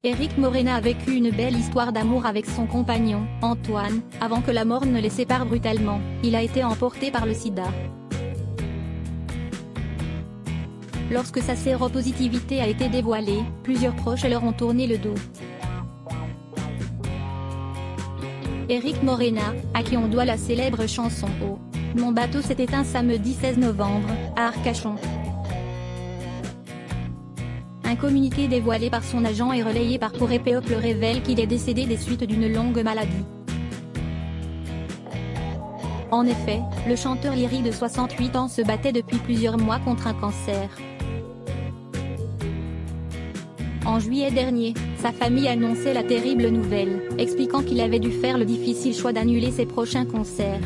Éric Morena a vécu une belle histoire d'amour avec son compagnon, Antoine, avant que la mort ne les sépare brutalement. Il a été emporté par le sida. Lorsque sa séropositivité a été dévoilée, plusieurs proches leur ont tourné le dos. Éric Morena, à qui on doit la célèbre chanson « Oh, mon bateau s'est éteint » samedi 16 novembre, à Arcachon. Un communiqué dévoilé par son agent et relayé par Porépéop le révèle qu'il est décédé des suites d'une longue maladie. En effet, le chanteur lyrique de 68 ans se battait depuis plusieurs mois contre un cancer. En juillet dernier, sa famille annonçait la terrible nouvelle, expliquant qu'il avait dû faire le difficile choix d'annuler ses prochains concerts.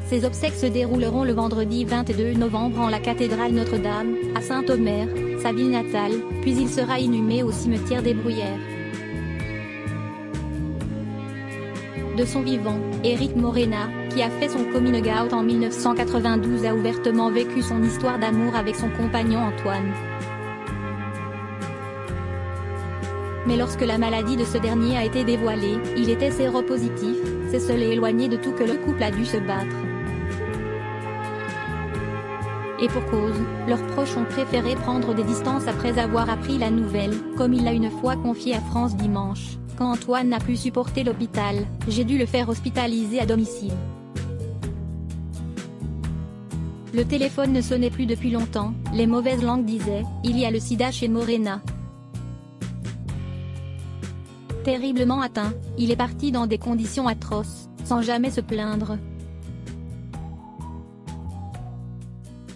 Ses obsèques se dérouleront le vendredi 22 novembre en la cathédrale Notre-Dame, à Saint-Omer, sa ville natale, puis il sera inhumé au cimetière des Bruyères. De son vivant, Éric Morena, qui a fait son coming out en 1992, a ouvertement vécu son histoire d'amour avec son compagnon Antoine. Mais lorsque la maladie de ce dernier a été dévoilée, il était séropositif, c'est seul et éloigné de tout que le couple a dû se battre. Et pour cause, leurs proches ont préféré prendre des distances après avoir appris la nouvelle, comme il l'a une fois confié à France Dimanche. Quand Antoine n'a plus supporté l'hôpital, j'ai dû le faire hospitaliser à domicile. Le téléphone ne sonnait plus depuis longtemps, les mauvaises langues disaient « Il y a le sida chez Morena ». Terriblement atteint, il est parti dans des conditions atroces, sans jamais se plaindre.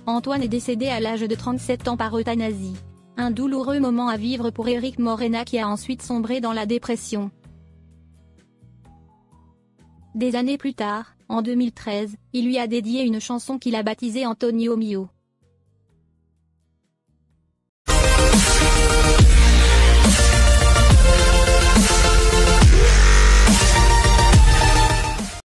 Antoine est décédé à l'âge de 37 ans par euthanasie. Un douloureux moment à vivre pour Éric Morena qui a ensuite sombré dans la dépression. Des années plus tard, en 2013, il lui a dédié une chanson qu'il a baptisée Antonio Mio.